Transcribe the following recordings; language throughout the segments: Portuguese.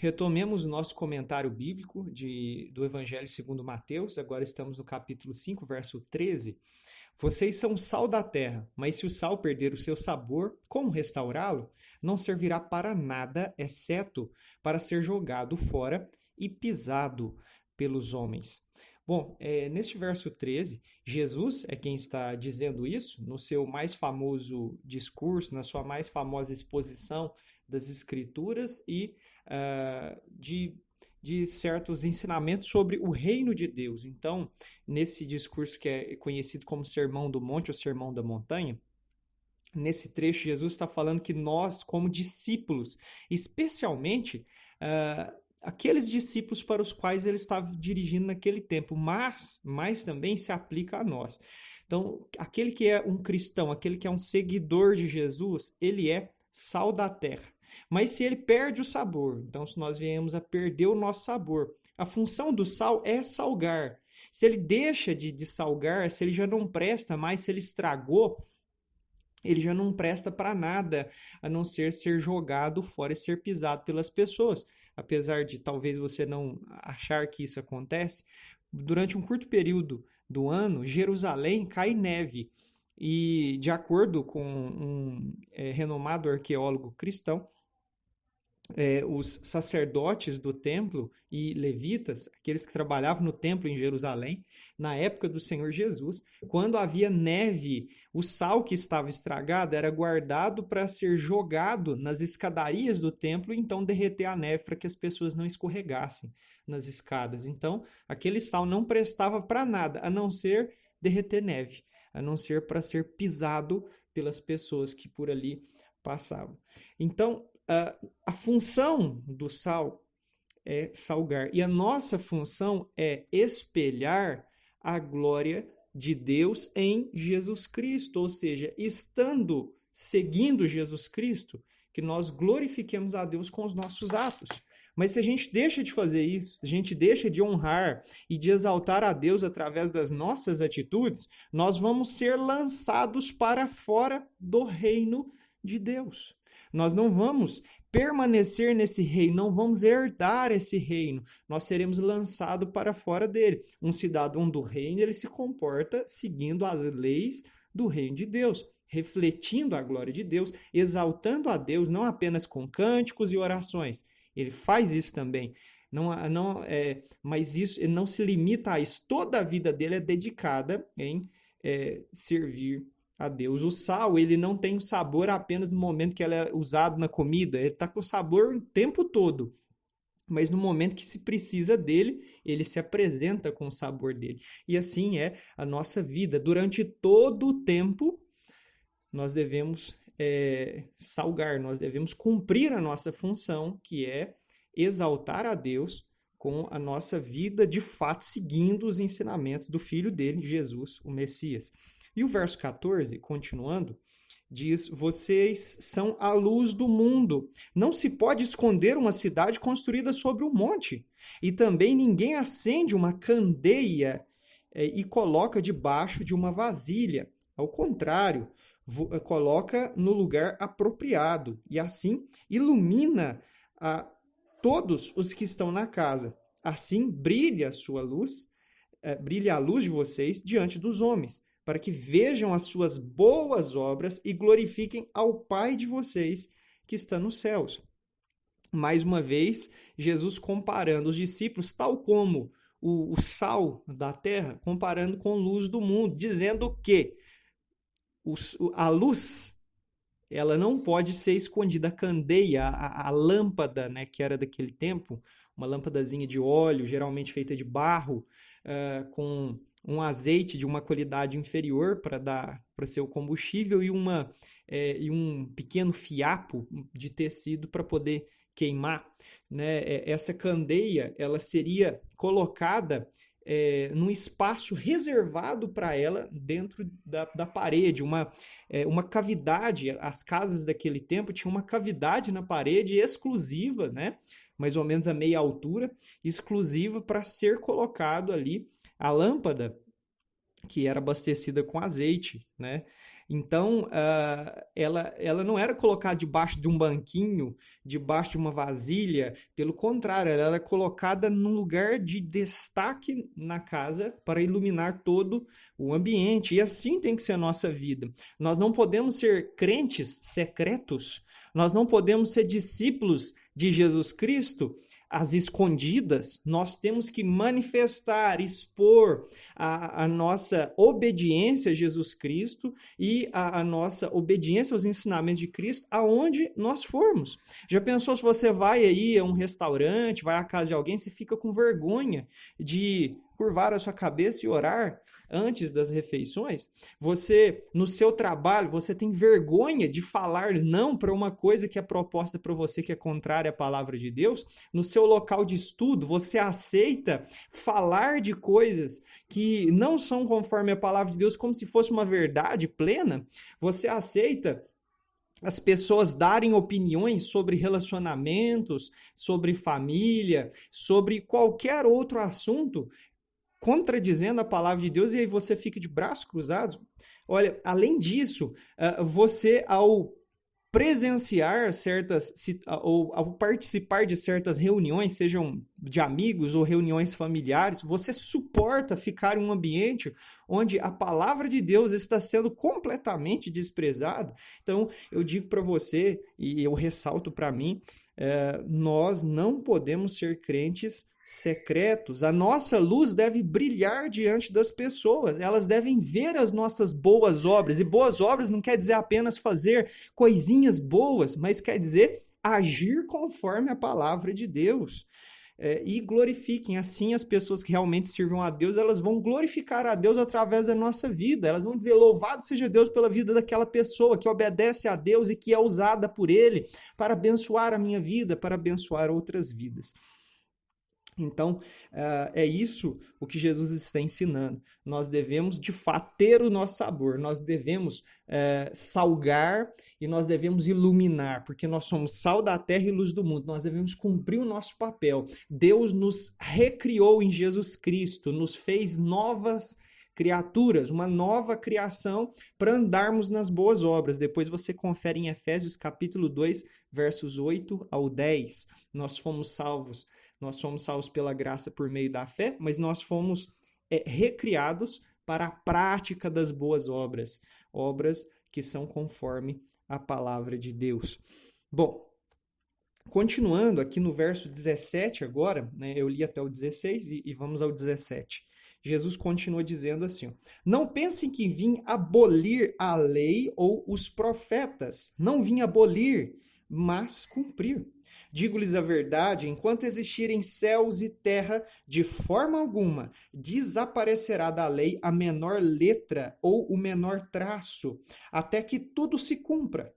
Retomemos o nosso comentário bíblico do Evangelho segundo Mateus. Agora estamos no capítulo 5, verso 13. Vocês são o sal da terra, mas se o sal perder o seu sabor, como restaurá-lo? Não servirá para nada, exceto para ser jogado fora e pisado pelos homens. Bom, neste verso 13, Jesus é quem está dizendo isso no seu mais famoso discurso, na sua mais famosa exposição das Escrituras e de certos ensinamentos sobre o reino de Deus. Então, nesse discurso que é conhecido como Sermão do Monte ou Sermão da Montanha, nesse trecho, Jesus está falando que nós, como discípulos, especialmente aqueles discípulos para os quais ele estava dirigindo naquele tempo, mas também se aplica a nós. Então, aquele que é um cristão, aquele que é um seguidor de Jesus, ele é sal da terra. Mas se ele perde o sabor, então se nós viemos a perder o nosso sabor, a função do sal é salgar. Se ele deixa de salgar, se ele já não presta mais, se ele estragou, ele já não presta para nada, a não ser jogado fora e ser pisado pelas pessoas. Apesar de talvez você não achar que isso acontece, durante um curto período do ano, Jerusalém cai neve. E, de acordo com um renomado arqueólogo cristão, os sacerdotes do templo e levitas, aqueles que trabalhavam no templo em Jerusalém, na época do Senhor Jesus, quando havia neve, o sal que estava estragado era guardado para ser jogado nas escadarias do templo e então derreter a neve para que as pessoas não escorregassem nas escadas. Então, aquele sal não prestava para nada, a não ser derreter neve, a não ser para ser pisado pelas pessoas que por ali passavam. Então, a função do sal é salgar. E a nossa função é espelhar a glória de Deus em Jesus Cristo. Ou seja, seguindo Jesus Cristo, que nós glorifiquemos a Deus com os nossos atos. Mas se a gente deixa de fazer isso, a gente deixa de honrar e de exaltar a Deus através das nossas atitudes, nós vamos ser lançados para fora do reino de Deus. Nós não vamos permanecer nesse reino, não vamos herdar esse reino. Nós seremos lançados para fora dele. Um cidadão do reino, ele se comporta seguindo as leis do reino de Deus, refletindo a glória de Deus, exaltando a Deus, não apenas com cânticos e orações. Ele faz isso também. Mas isso ele não se limita a isso. Toda a vida dele é dedicada em servir a Deus. O sal, ele não tem o sabor apenas no momento que ele é usado na comida, ele está com o sabor o tempo todo. Mas no momento que se precisa dele, ele se apresenta com o sabor dele. E assim é a nossa vida. Durante todo o tempo, nós devemos salgar, nós devemos cumprir a nossa função, que é exaltar a Deus com a nossa vida, de fato, seguindo os ensinamentos do Filho dele, Jesus, o Messias. E o verso 14, continuando, diz: vocês são a luz do mundo. Não se pode esconder uma cidade construída sobre um monte. E também ninguém acende uma candeia e coloca debaixo de uma vasilha. Ao contrário, coloca no lugar apropriado. E assim ilumina a todos os que estão na casa. Assim brilha a luz de vocês diante dos homens, para que vejam as suas boas obras e glorifiquem ao Pai de vocês que está nos céus. Mais uma vez, Jesus comparando os discípulos, tal como o sal da terra, comparando com a luz do mundo, dizendo que a luz, ela não pode ser escondida. A candeia, a lâmpada, né, que era daquele tempo, uma lâmpadazinha de óleo, geralmente feita de barro, com um azeite de uma qualidade inferior para ser o combustível e um pequeno fiapo de tecido para poder queimar, né? Essa candeia, ela seria colocada num espaço reservado para ela dentro da parede, uma cavidade. As casas daquele tempo tinham uma cavidade na parede exclusiva, né? Mais ou menos a meia altura, exclusiva para ser colocado ali a lâmpada, que era abastecida com azeite, né? Então, ela não era colocada debaixo de um banquinho, debaixo de uma vasilha. Pelo contrário, ela era colocada num lugar de destaque na casa para iluminar todo o ambiente. E assim tem que ser a nossa vida. Nós não podemos ser crentes secretos, nós não podemos ser discípulos de Jesus Cristo às escondidas. Nós temos que manifestar, expor a nossa obediência a Jesus Cristo e a nossa obediência aos ensinamentos de Cristo aonde nós formos. Já pensou se você vai aí a um restaurante, vai à casa de alguém, você fica com vergonha de curvar a sua cabeça e orar antes das refeições? Você, no seu trabalho, você tem vergonha de falar não para uma coisa que é proposta para você que é contrária à palavra de Deus? No seu local de estudo, você aceita falar de coisas que não são conforme a palavra de Deus como se fosse uma verdade plena? Você aceita as pessoas darem opiniões sobre relacionamentos, sobre família, sobre qualquer outro assunto, contradizendo a palavra de Deus, e aí você fica de braços cruzados? Olha, além disso, você, ao presenciar certas, ou ao participar de certas reuniões, sejam de amigos ou reuniões familiares, você suporta ficar em um ambiente onde a palavra de Deus está sendo completamente desprezada? Então, eu digo para você, e eu ressalto para mim, nós não podemos ser crentes secretos. A nossa luz deve brilhar diante das pessoas. Elas devem ver as nossas boas obras. E boas obras não quer dizer apenas fazer coisinhas boas, mas quer dizer agir conforme a palavra de Deus. E glorifiquem. Assim, as pessoas que realmente sirvam a Deus, elas vão glorificar a Deus através da nossa vida. Elas vão dizer: louvado seja Deus pela vida daquela pessoa que obedece a Deus e que é usada por Ele para abençoar a minha vida, para abençoar outras vidas. Então, é isso o que Jesus está ensinando. Nós devemos, de fato, ter o nosso sabor, nós devemos salgar e nós devemos iluminar, porque nós somos sal da terra e luz do mundo. Nós devemos cumprir o nosso papel. Deus nos recriou em Jesus Cristo, nos fez novas criaturas, uma nova criação para andarmos nas boas obras. Depois você confere em Efésios capítulo 2, versos 8 ao 10. Nós somos salvos pela graça por meio da fé, mas nós fomos recriados para a prática das boas obras, obras que são conforme a palavra de Deus. Bom, continuando aqui no verso 17 agora, né, eu li até o 16 e vamos ao 17. Jesus continua dizendo assim: ó, não pensem que vim abolir a lei ou os profetas. Não vim abolir, mas cumprir. Digo-lhes a verdade, enquanto existirem céus e terra, de forma alguma desaparecerá da lei a menor letra ou o menor traço, até que tudo se cumpra.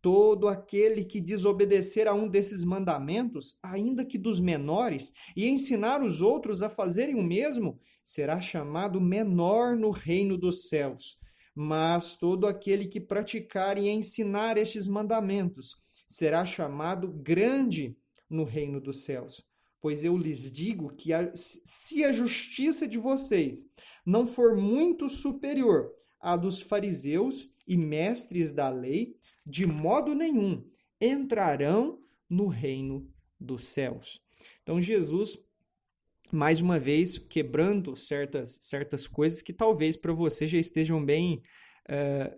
Todo aquele que desobedecer a um desses mandamentos, ainda que dos menores, e ensinar os outros a fazerem o mesmo, será chamado menor no reino dos céus. Mas todo aquele que praticar e ensinar estes mandamentos será chamado grande no reino dos céus. Pois eu lhes digo que se a justiça de vocês não for muito superior à dos fariseus e mestres da lei, de modo nenhum entrarão no reino dos céus. Então Jesus, mais uma vez, quebrando certas coisas que talvez para você já estejam bem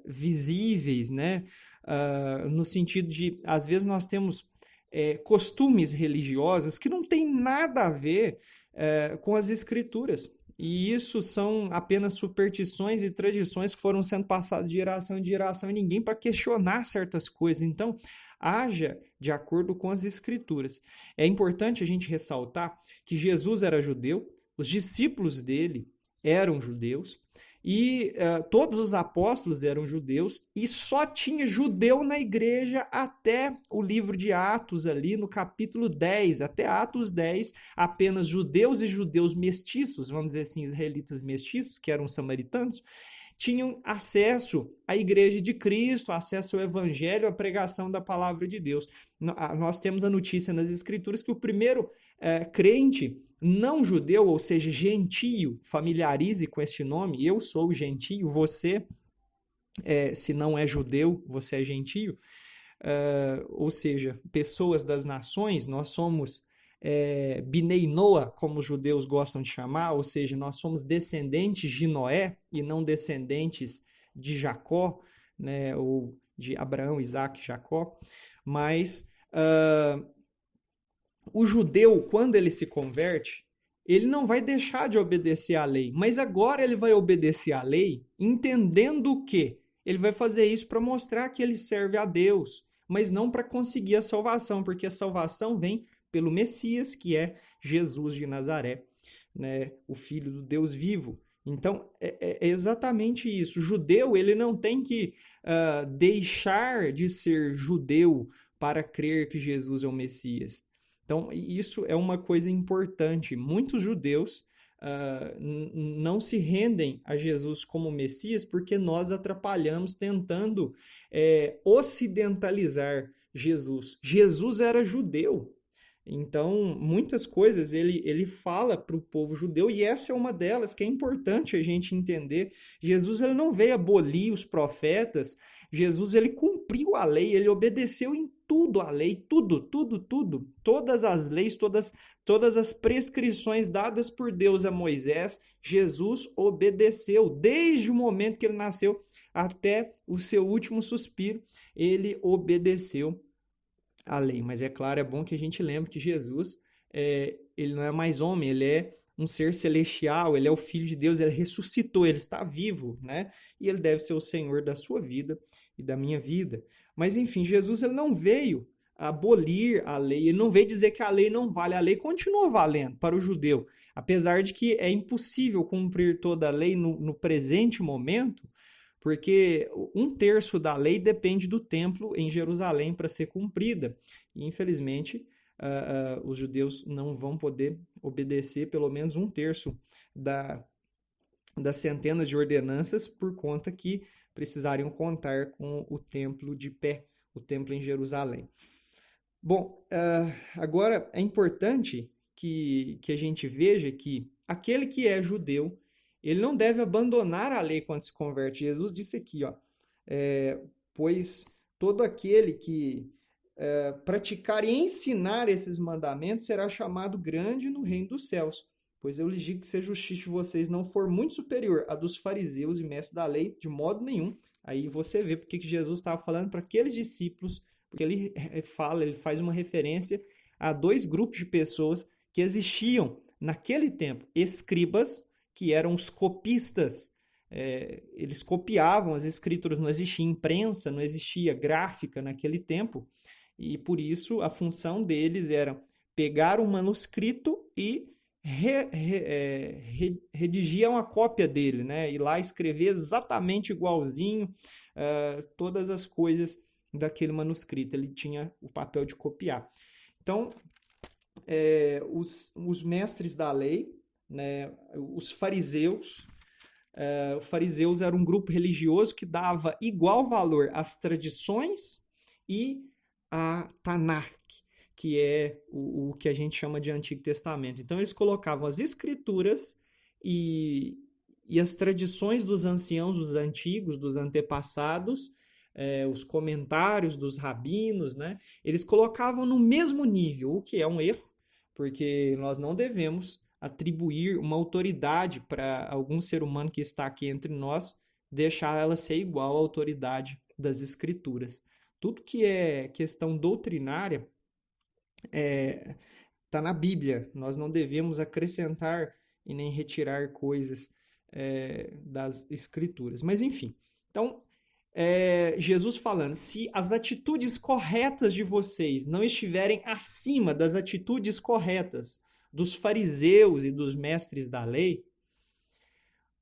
visíveis, né? No sentido de, às vezes nós temos costumes religiosos que não têm nada a ver com as Escrituras. E isso são apenas superstições e tradições que foram sendo passadas de geração em geração e ninguém para questionar certas coisas. Então, haja de acordo com as Escrituras. É importante a gente ressaltar que Jesus era judeu, os discípulos dele eram judeus, e todos os apóstolos eram judeus, e só tinha judeu na igreja até o livro de Atos, ali no capítulo 10, até Atos 10, apenas judeus e judeus mestiços, vamos dizer assim, israelitas mestiços, que eram samaritanos, tinham acesso à igreja de Cristo, acesso ao evangelho, à pregação da palavra de Deus. Nós temos a notícia nas Escrituras que o primeiro crente não judeu, ou seja, gentio, familiarize com este nome, eu sou gentio, você se não é judeu, você é gentio, ou seja, pessoas das nações, nós somos Binei Noa, como os judeus gostam de chamar, ou seja, nós somos descendentes de Noé e não descendentes de Jacó, né, ou de Abraão, Isaac, Jacó, mas o judeu, quando ele se converte, ele não vai deixar de obedecer à lei, mas agora ele vai obedecer à lei entendendo que ele vai fazer isso para mostrar que ele serve a Deus, mas não para conseguir a salvação, porque a salvação vem pelo Messias, que é Jesus de Nazaré, né, o Filho do Deus vivo. Então, é exatamente isso. O judeu, ele não tem que deixar de ser judeu para crer que Jesus é o Messias. Então, isso é uma coisa importante. Muitos judeus não se rendem a Jesus como Messias porque nós atrapalhamos tentando ocidentalizar Jesus. Jesus era judeu. Então, muitas coisas ele fala para o povo judeu, e essa é uma delas que é importante a gente entender. Jesus ele não veio abolir os profetas, Jesus ele cumpriu a lei, ele obedeceu em tudo a lei, tudo, tudo, tudo. Todas as leis, todas as prescrições dadas por Deus a Moisés, Jesus obedeceu, desde o momento que ele nasceu até o seu último suspiro, ele obedeceu a lei. Mas é claro, é bom que a gente lembre que Jesus, ele não é mais homem, ele é um ser celestial, ele é o Filho de Deus, ele ressuscitou, ele está vivo, né? E ele deve ser o Senhor da sua vida e da minha vida. Mas enfim, Jesus ele não veio abolir a lei, ele não veio dizer que a lei não vale, a lei continua valendo para o judeu, apesar de que é impossível cumprir toda a lei no presente momento, porque 1/3 da lei depende do templo em Jerusalém para ser cumprida. E, infelizmente, os judeus não vão poder obedecer pelo menos 1/3 das centenas de ordenanças, por conta que precisariam contar com o templo de pé, o templo em Jerusalém. Bom, agora é importante que a gente veja que aquele que é judeu, ele não deve abandonar a lei quando se converte. Jesus disse aqui, ó, pois todo aquele que praticar e ensinar esses mandamentos será chamado grande no reino dos céus. Pois eu lhes digo que se a justiça de vocês não for muito superior à dos fariseus e mestres da lei, de modo nenhum. Aí você vê porque que Jesus estava falando para aqueles discípulos, porque ele faz uma referência a 2 grupos de pessoas que existiam naquele tempo, escribas, que eram os copistas, eles copiavam as escrituras, não existia imprensa, não existia gráfica naquele tempo, e por isso a função deles era pegar um manuscrito e redigir uma cópia dele, né? Ir lá escrever exatamente igualzinho todas as coisas daquele manuscrito, ele tinha o papel de copiar. Então, os mestres da lei, né, os fariseus eram um grupo religioso que dava igual valor às tradições e a Tanakh, que é o que a gente chama de Antigo Testamento. Então, eles colocavam as escrituras e as tradições dos anciãos, dos antigos, dos antepassados, os comentários dos rabinos, né? Eles colocavam no mesmo nível, o que é um erro, porque nós não devemos atribuir uma autoridade para algum ser humano que está aqui entre nós, deixar ela ser igual à autoridade das escrituras. Tudo que é questão doutrinária está na Bíblia. Nós não devemos acrescentar e nem retirar coisas das escrituras. Mas enfim, então Jesus falando, se as atitudes corretas de vocês não estiverem acima das atitudes corretas dos fariseus e dos mestres da lei,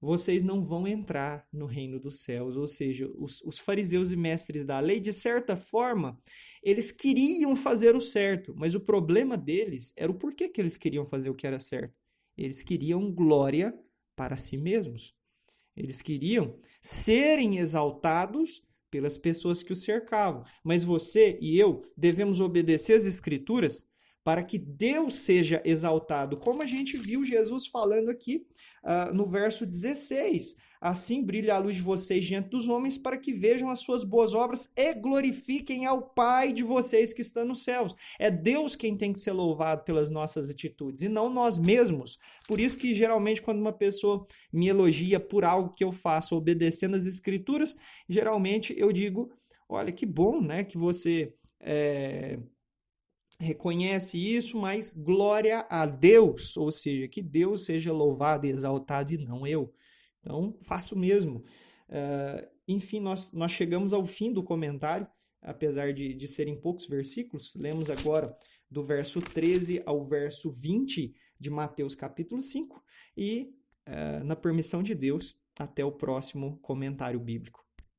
vocês não vão entrar no reino dos céus. Ou seja, os fariseus e mestres da lei, de certa forma, eles queriam fazer o certo, mas o problema deles era o porquê que eles queriam fazer o que era certo. Eles queriam glória para si mesmos. Eles queriam serem exaltados pelas pessoas que os cercavam. Mas você e eu devemos obedecer às escrituras para que Deus seja exaltado, como a gente viu Jesus falando aqui no verso 16. Assim brilha a luz de vocês diante dos homens, para que vejam as suas boas obras e glorifiquem ao Pai de vocês que está nos céus. É Deus quem tem que ser louvado pelas nossas atitudes, e não nós mesmos. Por isso que, geralmente, quando uma pessoa me elogia por algo que eu faço obedecendo as Escrituras, geralmente eu digo, olha, que bom, né, que você reconhece isso, mas glória a Deus, ou seja, que Deus seja louvado e exaltado e não eu. Então, faço o mesmo. Enfim, nós chegamos ao fim do comentário, apesar de serem poucos versículos. Lemos agora do verso 13 ao verso 20 de Mateus capítulo 5 e, na permissão de Deus, até o próximo comentário bíblico.